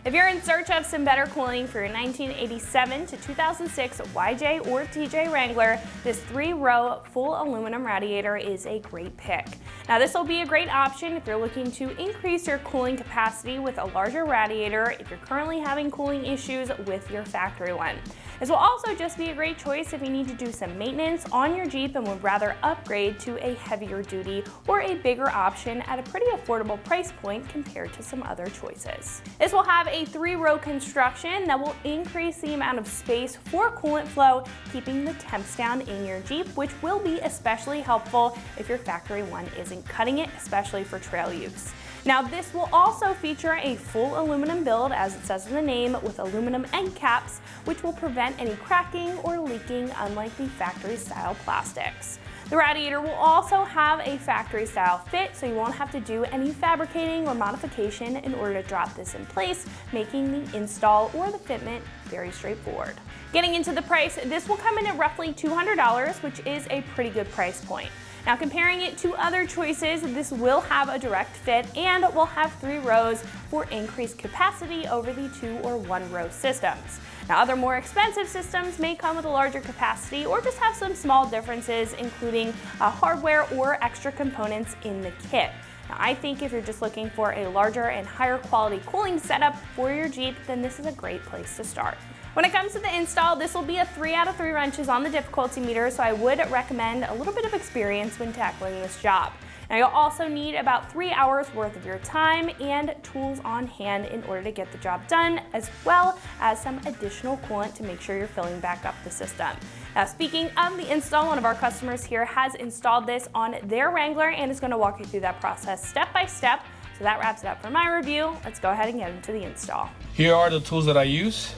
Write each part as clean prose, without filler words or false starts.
If you're in search of some better cooling for your 1987 to 2006 YJ or TJ Wrangler, this 3-row full aluminum radiator is a great pick. Now this will be a great option if you're looking to increase your cooling capacity with a larger radiator if you're currently having cooling issues with your factory one. This will also just be a great choice if you need to do some maintenance on your Jeep and would rather upgrade to a heavier duty or a bigger option at a pretty affordable price point compared to some other choices. This will have a 3-row construction that will increase the amount of space for coolant flow, keeping the temps down in your Jeep, which will be especially helpful if your factory one isn't cutting it, especially for trail use. Now this will also feature a full aluminum build, as it says in the name, with aluminum end caps, which will prevent any cracking or leaking, unlike the factory style plastics. The radiator will also have a factory style fit, so you won't have to do any fabricating or modification in order to drop this in place, making the install or the fitment very straightforward. Getting into the price, this will come in at roughly $200, which is a pretty good price point. Now comparing it to other choices, this will have a direct fit and will have 3 rows for increased capacity over the 2 or 1 row systems. Now other more expensive systems may come with a larger capacity or just have some small differences, including hardware or extra components in the kit. Now I think if you're just looking for a larger and higher quality cooling setup for your Jeep, then this is a great place to start. When it comes to the install, this will be a 3 out of 3 wrenches on the difficulty meter, so I would recommend a little bit of experience when tackling this job. Now you'll also need about 3 hours worth of your time and tools on hand in order to get the job done, as well as some additional coolant to make sure you're filling back up the system. Now speaking of the install, one of our customers here has installed this on their Wrangler and is going to walk you through that process step by step. So that wraps it up for my review. Let's go ahead and get into the install. Here are the tools that I use.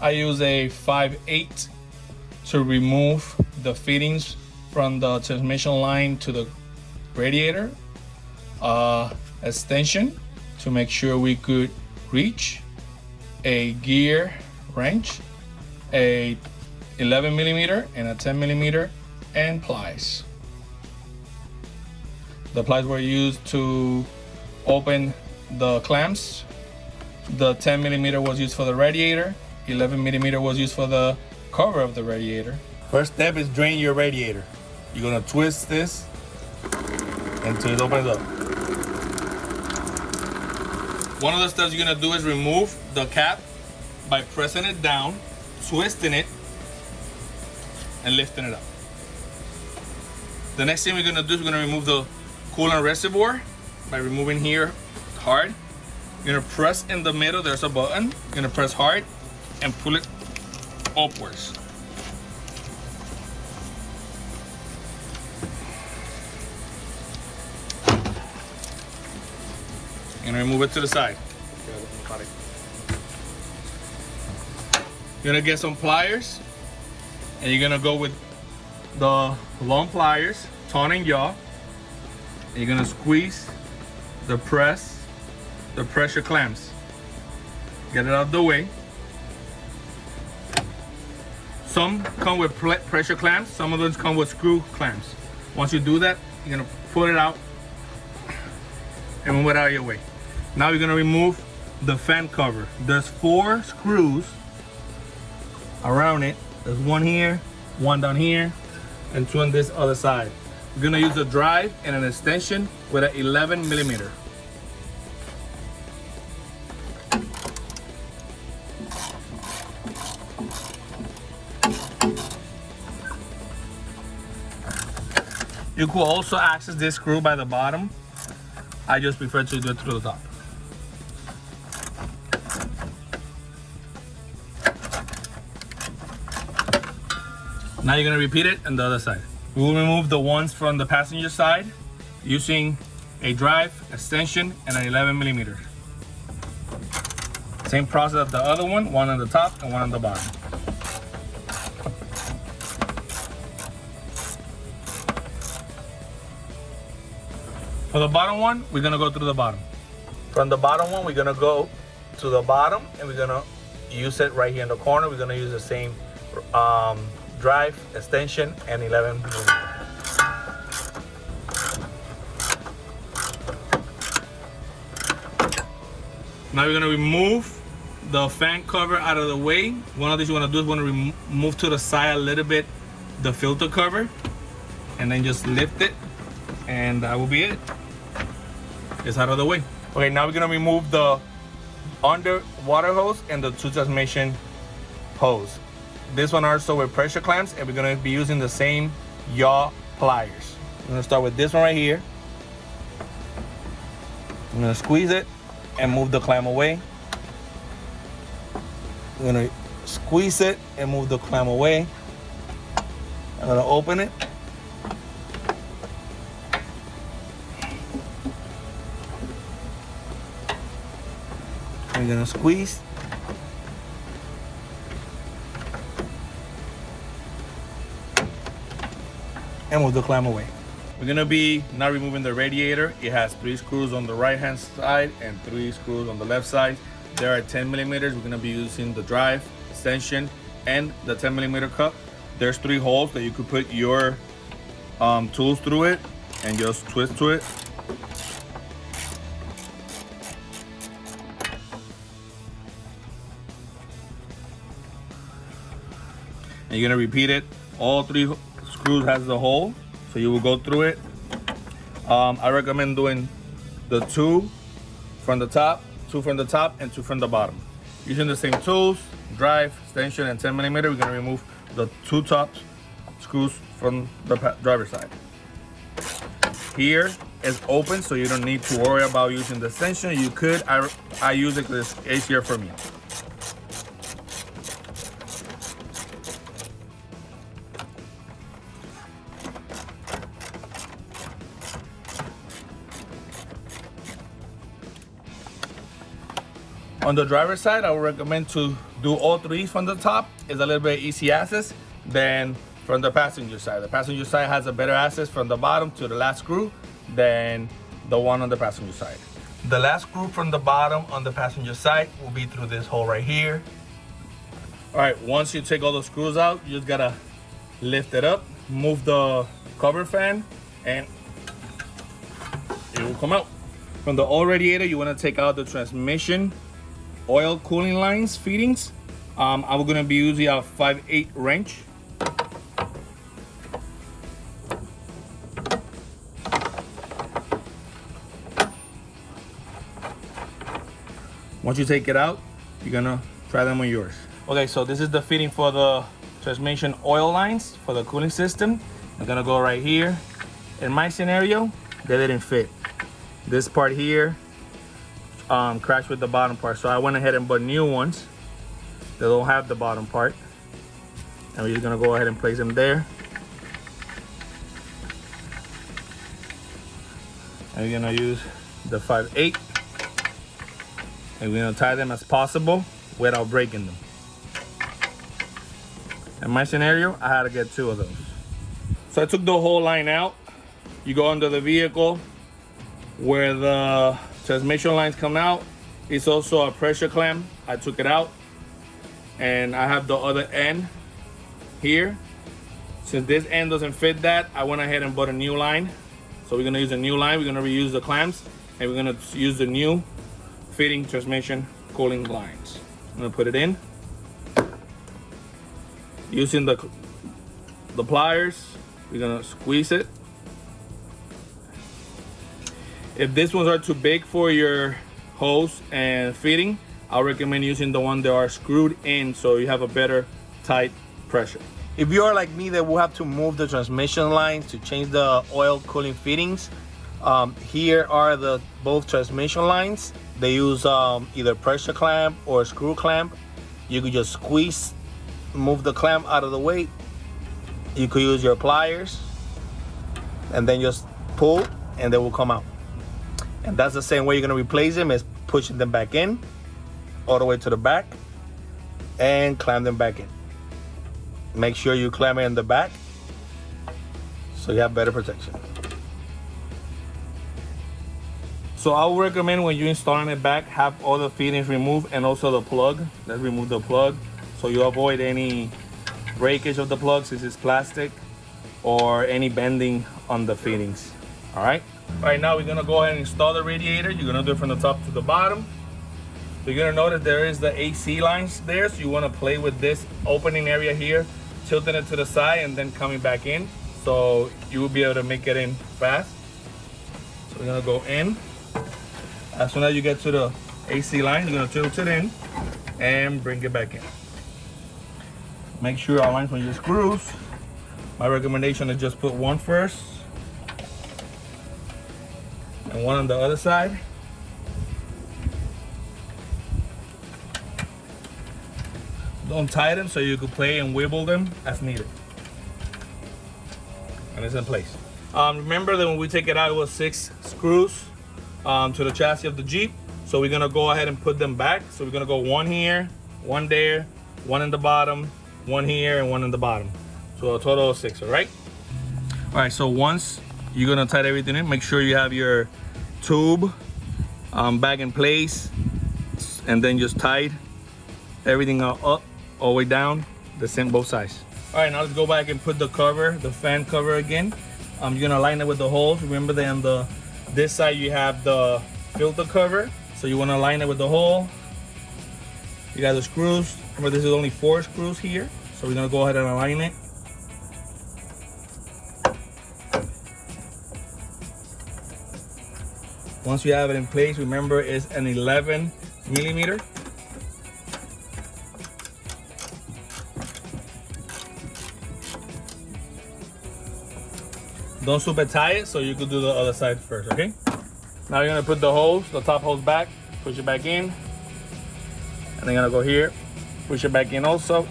I use a 5/8 to remove the fittings from the transmission line to the radiator, extension to make sure we could reach, a gear wrench, a 11mm and a 10mm, and plies. The plies were used to open the clamps. The 10mm was used for the radiator. 11mm was used for the cover of the radiator. First step is drain your radiator. You're gonna twist this until it opens up. One of the steps you're gonna do is remove the cap by pressing it down, twisting it, and lifting it up. The next thing we're gonna do is we're gonna remove the coolant reservoir by removing here hard. You're gonna press in the middle, there's a button. You're gonna press hard and pull it upwards. You're gonna remove it to the side. You're gonna get some pliers, and you're gonna go with the long pliers, ton and yaw. And you're gonna squeeze the pressure clamps. Get it out of the way. Some come with pressure clamps, some of those come with screw clamps. Once you do that, you're gonna pull it out and move it out of your way. Now you're gonna remove the fan cover. There's 4 screws around it. There's 1 here, 1 down here, and 2 on this other side. You're gonna use a drive and an extension with an 11mm. You could also access this screw by the bottom. I just prefer to do it through the top. Now you're gonna repeat it on the other side. We will remove the ones from the passenger side using a drive, extension, and an 11mm. Same process of the other one on the top and 1 on the bottom. For the bottom one, we're gonna go through the bottom. From the bottom one, we're gonna go to the bottom and we're gonna use it right here in the corner. We're gonna use the same drive, extension, and 11mm. Now we're gonna remove the fan cover out of the way, one of these you want to do is want to remove to the side a little bit the filter cover, and then just lift it, and that will be it. It's out of the way. Okay, now we're gonna remove the underwater hose and the two transmission hose. This one also with pressure clamps, and we're gonna be using the same yaw pliers. I'm gonna start with this one right here. I'm gonna squeeze it and move the clamp away. I'm gonna squeeze it and move the clamp away. I'm gonna open it. I'm gonna squeeze. And move the clamp away. We're gonna be now removing the radiator. It has 3 screws on the right hand side and 3 screws on the left side. There are 10 millimeters. We're gonna be using the drive, extension, and the 10 millimeter cup. There's 3 holes that you could put your tools through it and just twist to it. And you're gonna repeat it. All 3 screws has the hole, so you will go through it. I recommend doing the 2 from the top, 2 from the top, and 2 from the bottom. Using the same tools, drive, extension, and 10 millimeter, we're gonna remove the 2 top screws from the driver's side. Here is open, so you don't need to worry about using the extension. You could, I use it because it's easier for me. On the driver's side, I would recommend to do all 3 from the top. It's a little bit easy access than from the passenger side. The passenger side has a better access from the bottom to the last screw than the one on the passenger side. The last screw from the bottom on the passenger side will be through this hole right here. All right, once you take all the screws out, you just gotta lift it up, move the cover fan, and it will come out. From the oil radiator, you wanna take out the transmission oil cooling lines feedings. I'm gonna be using a 5/8 wrench. Once you take it out, you're gonna try them on yours. Okay, so this is the fitting for the transmission oil lines for the cooling system. I'm gonna go right here. In my scenario, they didn't fit. This part here crashed with the bottom part, so I went ahead and bought new ones that don't have the bottom part, and we're just gonna go ahead and place them there. And we're gonna use the 5/8, and we're gonna tie them as possible without breaking them. In my scenario, I had to get 2 of those. So I took the whole line out. You go under the vehicle where the transmission lines come out. It's also a pressure clamp. I took it out, and I have the other end here. Since this end doesn't fit that, I went ahead and bought a new line. So we're gonna use a new line. We're gonna reuse the clamps, and we're gonna use the new fitting transmission cooling lines. I'm gonna put it in. Using the pliers, we're gonna squeeze it. If these ones are too big for your hose and fitting, I'll recommend using the ones that are screwed in so you have a better tight pressure. If you are like me that will have to move the transmission lines to change the oil cooling fittings, here are the both transmission lines. They use either pressure clamp or screw clamp. You could just squeeze, move the clamp out of the way. You could use your pliers and then just pull and they will come out. And that's the same way you're gonna replace them, is pushing them back in all the way to the back and clamp them back in. Make sure you clamp it in the back so you have better protection. So I would recommend when you're installing it back, have all the fittings removed and also the plug. Let's remove the plug so you avoid any breakage of the plug since it's plastic, or any bending on the fittings. All right. Right now we're gonna go ahead and install the radiator. You're gonna do it from the top to the bottom. So you're gonna notice there is the AC lines there. So you wanna play with this opening area here, tilting it to the side and then coming back in. So you will be able to make it in fast. So we're gonna go in. As soon as you get to the AC line, you're gonna tilt it in and bring it back in. Make sure you align from your screws. My recommendation is just put one first and one on the other side. Don't tie them so you can play and wibble them as needed. And it's in place. Remember that when we take it out, it was 6 screws to the chassis of the Jeep. So we're gonna go ahead and put them back. So we're gonna go one here, one there, one in the bottom, one here, and one in the bottom. So a total of 6, all right? All right, so once you're gonna tighten everything in, make sure you have your tube back in place, and then just tight everything up all the way down, the same both sides. All right, now let's go back and put the cover, the fan cover again. You're gonna line it with the holes. Remember that on this side you have the filter cover, so you wanna line it with the hole. You got the screws. Remember, this is only 4 screws here, so we're gonna go ahead and align it. Once you have it in place, remember it's an 11 millimeter. Don't super tie it, so you could do the other side first, okay? Now you're gonna put the hose, the top hose back, push it back in. And then you're gonna go here, push it back in also.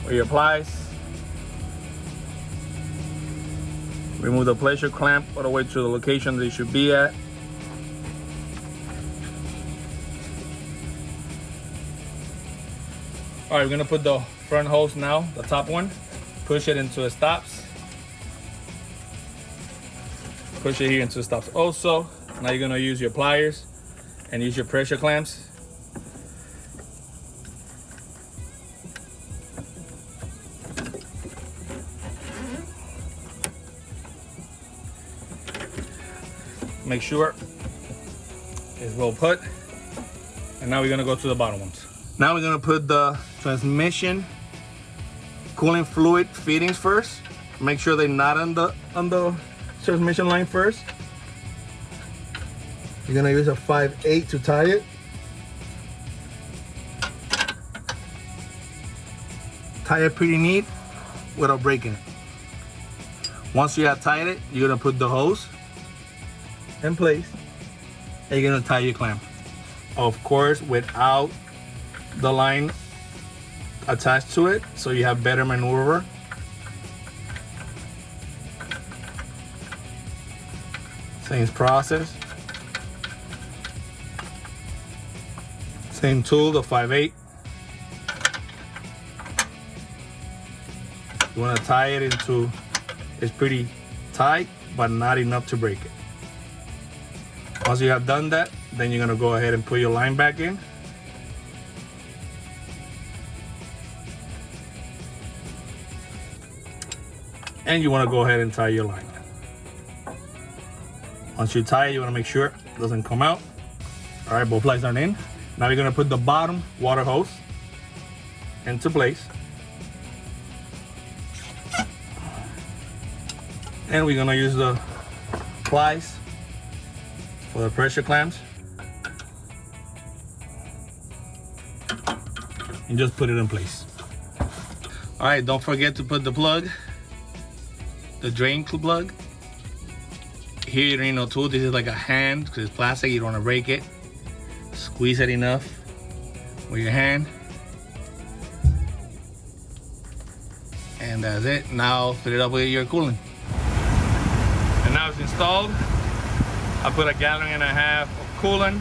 Where your plies. Remove the pressure clamp all the way to the location that it should be at. All right, we're gonna put the front hose now, the top one. Push it into the stops. Push it here into the stops also. Now you're gonna use your pliers and use your pressure clamps. Make sure it's well put. And now we're gonna go to the bottom ones. Now we're gonna put the transmission cooling fluid fittings first. Make sure they're not on the transmission line first. You're gonna use a 5/8 to tie it. Tie it pretty neat without breaking it. Once you have tied it, you're gonna put the hose in place and you're gonna tie your clamp. Of course, without the line attached to it, so you have better maneuver. Same process. Same tool, the 5/8. You want to tie it into, it's pretty tight, but not enough to break it. Once you have done that, then you're gonna go ahead and put your line back in. And you wanna go ahead and tie your line. Once you tie it, you wanna make sure it doesn't come out. All right, both plies are in. Now you're gonna put the bottom water hose into place. And we're gonna use the plies for the pressure clamps. And just put it in place. All right, don't forget to put the plug, the drain plug. Here you don't need no tool, this is like a hand, because it's plastic, you don't wanna break it. Squeeze it enough with your hand. And that's it. Now fill it up with your coolant. And now it's installed. I put 1.5 gallons of coolant.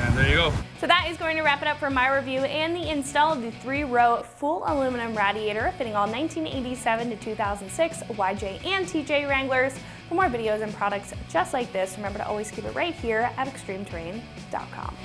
And there you go. So that is going to wrap it up for my review and the install of the 3-row full aluminum radiator fitting all 1987 to 2006 YJ and TJ Wranglers. For more videos and products just like this, remember to always keep it right here at extremeterrain.com.